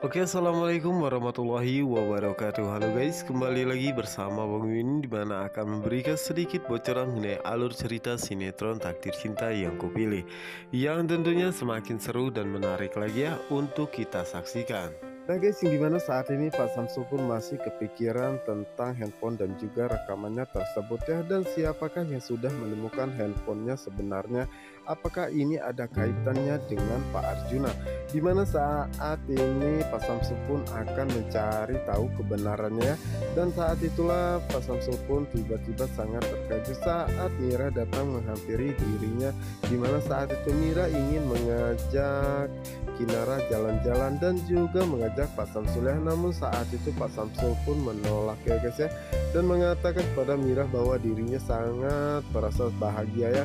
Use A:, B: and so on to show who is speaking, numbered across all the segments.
A: Oke, assalamualaikum warahmatullahi wabarakatuh. Halo guys, kembali lagi bersama Bang Win, dimana akan memberikan sedikit bocoran mengenai alur cerita sinetron Takdir Cinta yang kupilih, yang tentunya semakin seru dan menarik lagi ya untuk kita saksikan. Nah guys, yang dimana saat ini Pak Samsul pun masih kepikiran tentang handphone dan juga rekamannya tersebut ya. Dan siapakah yang sudah menemukan handphonenya sebenarnya? Apakah ini ada kaitannya dengan Pak Arjuna? Dimana saat ini Pak Samsul pun akan mencari tahu kebenarannya. Dan saat itulah Pak Samsul pun tiba-tiba sangat terkejut saat Mira datang menghampiri dirinya. Dimana saat itu Mira ingin mengajak Kinara jalan-jalan dan juga mengajak Pak Samsul ya. Namun saat itu Pak Samsul pun menolak ya guys ya, dan mengatakan kepada Mira bahwa dirinya sangat merasa bahagia ya,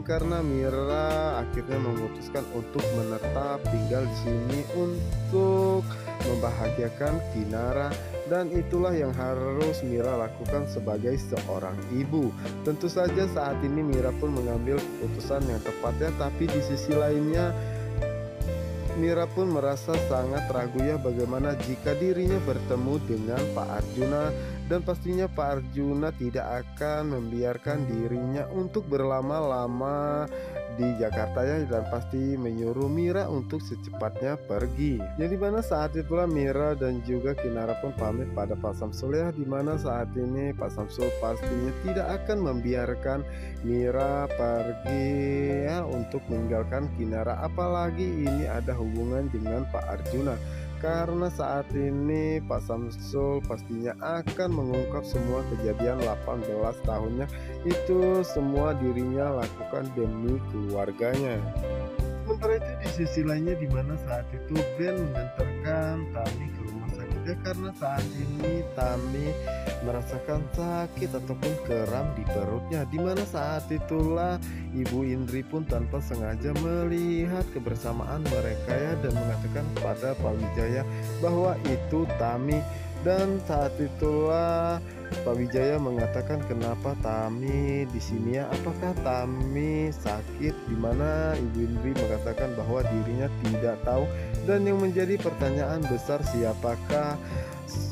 A: karena Mira akhirnya memutuskan untuk menetap tinggal di sini untuk membahagiakan Kinara. Dan itulah yang harus Mira lakukan sebagai seorang ibu. Tentu saja saat ini Mira pun mengambil keputusan yang tepat ya, tapi di sisi lainnya Mira pun merasa sangat ragu ya, bagaimana jika dirinya bertemu dengan Pak Arjuna. Dan pastinya Pak Arjuna tidak akan membiarkan dirinya untuk berlama-lama di Jakarta ya, dan pasti menyuruh Mira untuk secepatnya pergi. Jadi mana saat itulah Mira dan juga Kinara pun pamit pada Pak Samsul ya, dimana saat ini Pak Samsul pastinya tidak akan membiarkan Mira pergi ya untuk meninggalkan Kinara, apalagi ini ada hubungan dengan Pak Arjuna. Karena saat ini Pak Samsul pastinya akan mengungkap semua kejadian 18 tahunnya itu semua dirinya lakukan demi keluarganya. Sementara itu di sisi lainnya, dimana saat itu Ben mengantarkan Tami ke rumah sakit ya, karena saat ini Tami merasakan sakit ataupun kram di perutnya. Dimana saat itulah Ibu Indri pun tanpa sengaja melihat kebersamaan mereka ya, dan mengatakan kepada Pak Wijaya bahwa itu Tami. Dan saat itulah Pak Wijaya mengatakan, kenapa Tami di sini ya? Apakah Tami sakit? Dimana Ibu Indri mengatakan bahwa dirinya tidak tahu. Dan yang menjadi pertanyaan besar, siapakah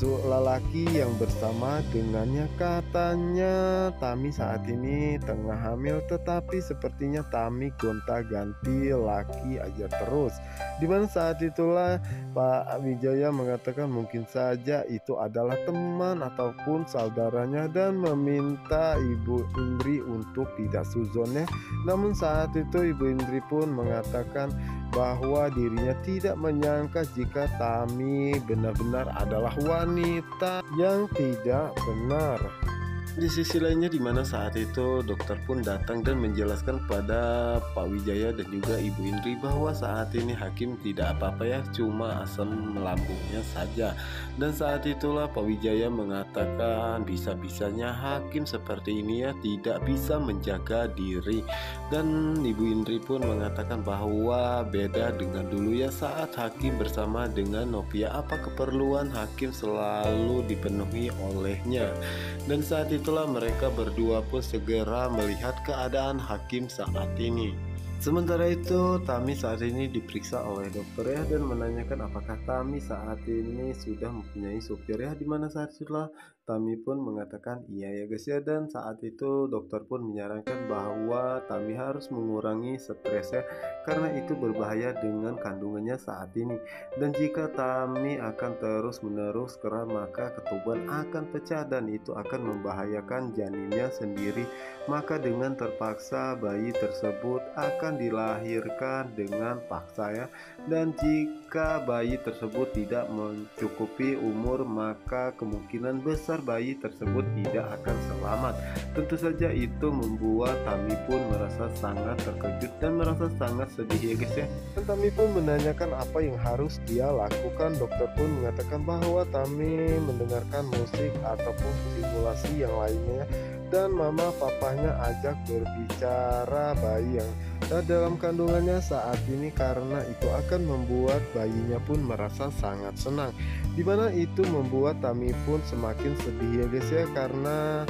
A: lelaki yang bersama dengannya? Katanya Tami saat ini tengah hamil, tetapi sepertinya Tami gonta-ganti laki aja terus. Dimana saat itulah Pak Wijaya mengatakan mungkin saja itu adalah teman ataupun saudaranya, dan meminta Ibu Indri untuk tidak suzonnya. Namun saat itu Ibu Indri pun mengatakan bahwa dirinya tidak menyangka jika Tami benar-benar adalah wanita yang tidak benar. Di sisi lainnya, dimana saat itu dokter pun datang dan menjelaskan kepada Pak Wijaya dan juga Ibu Indri bahwa saat ini Hakim tidak apa-apa ya, cuma asam lambungnya saja. Dan saat itulah Pak Wijaya mengatakan bisa-bisanya Hakim seperti ini ya, tidak bisa menjaga diri. Dan Ibu Indri pun mengatakan bahwa beda dengan dulu ya, saat Hakim bersama dengan Novia, apa keperluan Hakim selalu dipenuhi olehnya. Dan saat itulah mereka berdua pun segera melihat keadaan Hakim saat ini. Sementara itu Tami saat ini diperiksa oleh dokter ya, dan menanyakan apakah Tami saat ini sudah mempunyai supir ya. Dimana saat itulah Tami pun mengatakan iya ya guys ya, dan saat itu dokter pun menyarankan bahwa Tami harus mengurangi stres ya, karena itu berbahaya dengan kandungannya saat ini. Dan jika Tami akan terus-menerus kram, maka ketuban akan pecah dan itu akan membahayakan janinnya sendiri. Maka dengan terpaksa bayi tersebut akan dilahirkan dengan paksa ya. Dan jika bayi tersebut tidak mencukupi umur, maka kemungkinan besar bayi tersebut tidak akan selamat. Tentu saja itu membuat Tami pun merasa sangat terkejut dan merasa sangat sedih ya guys ya. Dan Tami pun menanyakan apa yang harus dia lakukan. Dokter pun mengatakan bahwa Tami mendengarkan musik ataupun simulasi yang lainnya, dan mama papanya ajak berbicara bayi yang dalam kandungannya saat ini, karena itu akan membuat bayinya pun merasa sangat senang. Dimana itu membuat Tami pun semakin sedih ya guys ya, karena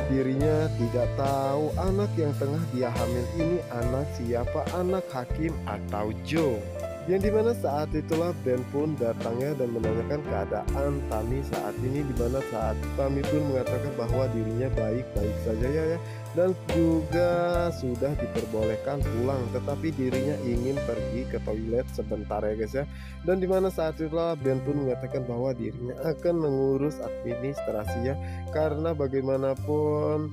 A: dirinya tidak tahu anak yang tengah dia hamil ini anak siapa, anak Hakim atau Joe. Yang dimana saat itulah Ben pun datangnya dan menanyakan keadaan Tami saat ini, dimana saat Tami pun mengatakan bahwa dirinya baik-baik saja ya, dan juga sudah diperbolehkan pulang, tetapi dirinya ingin pergi ke toilet sebentar ya guys ya. Dan dimana saat itulah Ben pun mengatakan bahwa dirinya akan mengurus administrasinya, karena bagaimanapun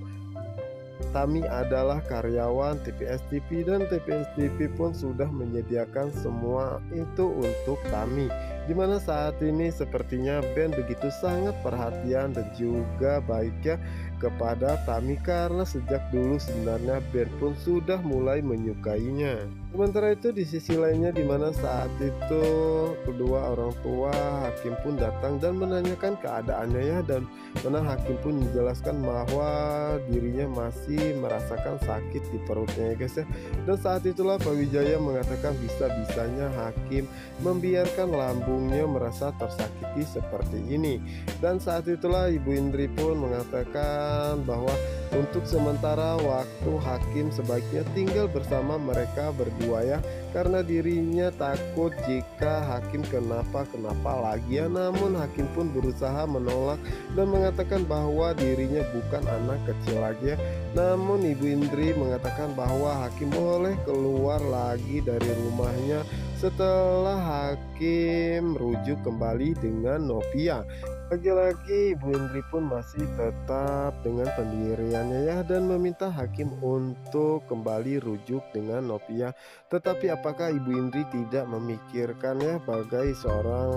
A: Tami adalah karyawan TPS TV dan TPS TV pun sudah menyediakan semua itu untuk Tami. Dimana saat ini sepertinya Ben begitu sangat perhatian dan juga baiknya kepada Tami, karena sejak dulu sebenarnya Ben pun sudah mulai menyukainya. Sementara itu di sisi lainnya, dimana saat itu kedua orang tua Hakim pun datang dan menanyakan keadaannya ya, dan mana Hakim pun menjelaskan bahwa dirinya masih merasakan sakit di perutnya ya guys ya. Dan saat itulah Pak Wijaya mengatakan bisa-bisanya Hakim membiarkan lambungnya merasa tersakiti seperti ini. Dan saat itulah Ibu Indri pun mengatakan bahwa untuk sementara waktu Hakim sebaiknya tinggal bersama mereka berdua ya, karena dirinya takut jika Hakim kenapa-kenapa lagi ya. Namun Hakim pun berusaha menolak dan mengatakan bahwa dirinya bukan anak kecil lagi ya. Namun Ibu Indri mengatakan bahwa Hakim boleh keluar lagi dari rumahnya setelah Hakim rujuk kembali dengan Novia. Lagi-lagi Ibu Indri pun masih tetap dengan pendiriannya ya, dan meminta Hakim untuk kembali rujuk dengan Novia. Tetapi apakah Ibu Indri tidak memikirkan ya, sebagai seorang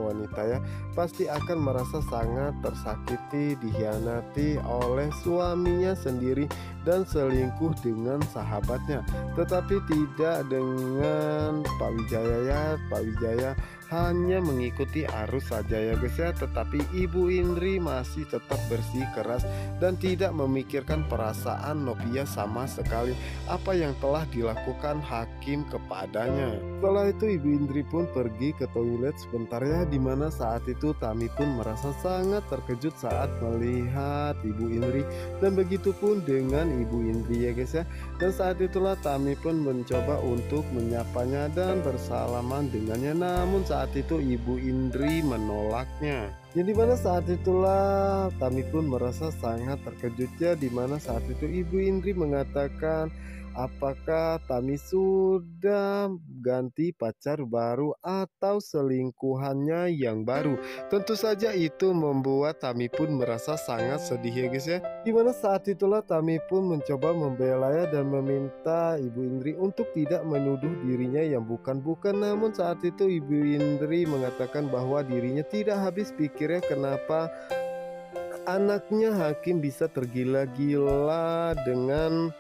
A: wanita ya, pasti akan merasa sangat tersakiti, dikhianati oleh suaminya sendiri dan selingkuh dengan sahabatnya. Tetapi tidak dengan Pak Wijaya ya. Pak Wijaya hanya mengikuti arus saja ya guys ya, tetapi Ibu Indri masih tetap bersikeras dan tidak memikirkan perasaan Novia sama sekali, apa yang telah dilakukan Hakim kepadanya. Setelah itu Ibu Indri pun pergi ke toilet sebentar ya, dimana saat itu Tami pun merasa sangat terkejut saat melihat Ibu Indri, dan begitu pun dengan Ibu Indri ya guys ya. Dan saat itulah Tami pun mencoba untuk menyapanya dan bersalaman dengannya, namun saat itu Ibu Indri menolaknya. Yang dimana saat itulah Tami pun merasa sangat terkejut ya, dimana saat itu Ibu Indri mengatakan apakah Tami sudah ganti pacar baru atau selingkuhannya yang baru. Tentu saja itu membuat Tami pun merasa sangat sedih ya guys ya. Dimana saat itulah Tami pun mencoba membela ya dan meminta Ibu Indri untuk tidak menuduh dirinya yang bukan-bukan. Namun saat itu Ibu Indri mengatakan bahwa dirinya tidak habis pikirnya kenapa anaknya Hakim bisa tergila-gila dengan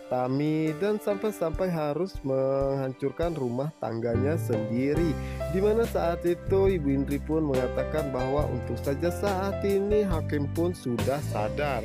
A: Tami dan sampai-sampai harus menghancurkan rumah tangganya sendiri. Dimana saat itu Ibu Indri pun mengatakan bahwa untuk saja saat ini Hakim pun sudah sadar.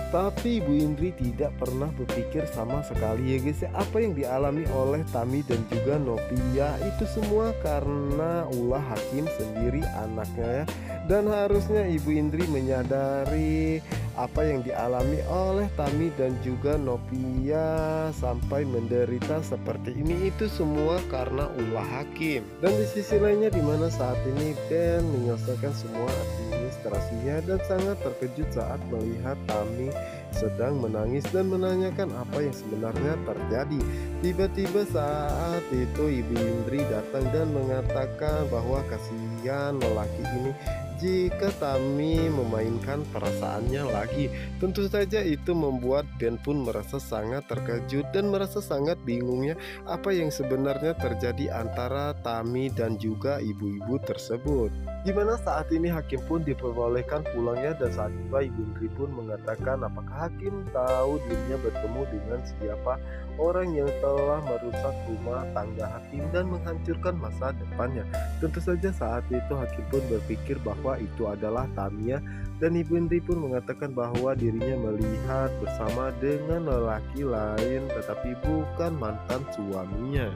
A: Tapi Ibu Indri tidak pernah berpikir sama sekali ya guys ya, apa yang dialami oleh Tami dan juga Novia itu semua karena ulah Hakim sendiri anaknya ya. Dan harusnya Ibu Indri menyadari apa yang dialami oleh Tami dan juga Novia sampai menderita seperti ini itu semua karena ulah Hakim. Dan di sisi lainnya, dimana saat ini Ben menyelesaikan semua administrasinya dan sangat terkejut saat melihat Tami sedang menangis dan menanyakan apa yang sebenarnya terjadi. Tiba-tiba saat itu Ibu Indri datang dan mengatakan bahwa kasihan lelaki ini jika Tami memainkan perasaannya lagi. Tentu saja itu membuat Ben pun merasa sangat terkejut dan merasa sangat bingungnya apa yang sebenarnya terjadi antara Tami dan juga ibu-ibu tersebut. Dimana saat ini Hakim pun diperbolehkan pulangnya, dan saat itu Ibu Indri pun mengatakan apakah Hakim tahu dirinya bertemu dengan siapa orang yang telah merusak rumah tangga Hakim dan menghancurkan masa depannya. Tentu saja saat itu Hakim pun berpikir bahwa itu adalah Tamia, dan Ibu Indri pun mengatakan bahwa dirinya melihat bersama dengan lelaki lain tetapi bukan mantan suaminya.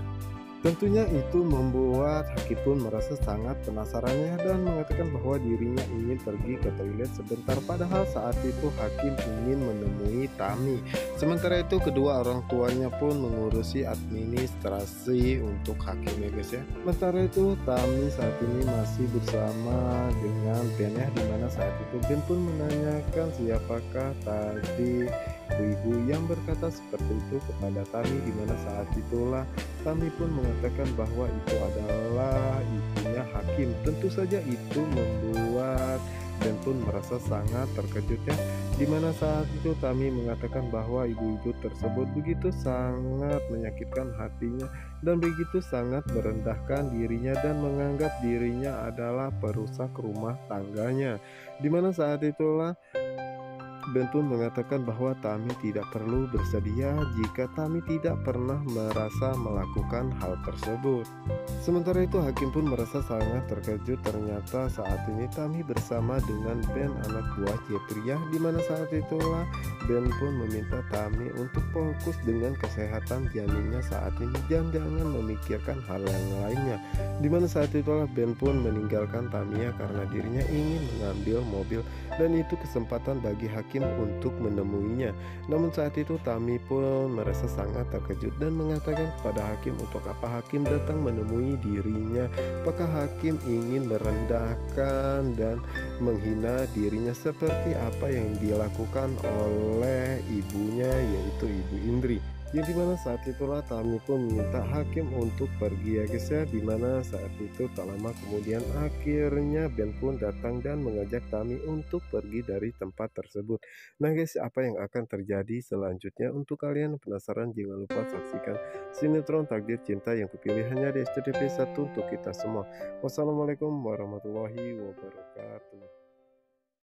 B: Tentunya itu membuat Hakim pun merasa sangat penasarannya dan mengatakan bahwa dirinya ingin pergi ke toilet sebentar, padahal saat itu Hakim ingin menemui Tami. Sementara itu kedua orang tuanya pun mengurusi administrasi untuk Hakim ya guys ya. Sementara itu Tami saat ini masih bersama dengan Ben ya, dimana saat itu Ben pun menanyakan siapakah tadi ibu-ibu yang berkata seperti itu kepada Tami, dimana saat itulah Tami pun mengatakan bahwa itu adalah ibunya Hakim. Tentu saja itu membuat Ben pun merasa sangat terkejut ya. Dimana saat itu Tami mengatakan bahwa ibu-ibu tersebut begitu sangat menyakitkan hatinya dan begitu sangat merendahkan dirinya dan menganggap dirinya adalah perusak rumah tangganya. Dimana saat itulah Ben pun mengatakan bahwa Tami tidak perlu bersedia jika Tami tidak pernah merasa melakukan hal tersebut. Sementara itu Hakim pun merasa sangat terkejut, ternyata saat ini Tami bersama dengan Ben anak buah Jepri ya, dimana saat itulah Ben pun meminta Tami untuk fokus dengan kesehatan janinnya saat ini dan jangan memikirkan hal yang lainnya. Dimana saat itulah Ben pun meninggalkan Tamiya karena dirinya ingin mengambil mobil dan itu kesempatan bagi Hakim untuk menemuinya. Namun saat itu Tami pun merasa sangat terkejut dan mengatakan kepada Hakim untuk apa Hakim datang menemui dirinya. Apakah Hakim ingin merendahkan dan menghina dirinya seperti apa yang dilakukan oleh ibunya, yaitu Ibu Indri. Yang dimana saat itulah Tami pun meminta Hakim untuk pergi ya guys ya, dimana saat itu tak lama kemudian akhirnya Ben pun datang dan mengajak Tami untuk pergi dari tempat tersebut. Nah guys, apa yang akan terjadi selanjutnya? Untuk kalian penasaran, jangan lupa saksikan sinetron Takdir Cinta yang kupilih hanya di SCTV 1 untuk kita semua. Wassalamualaikum warahmatullahi wabarakatuh.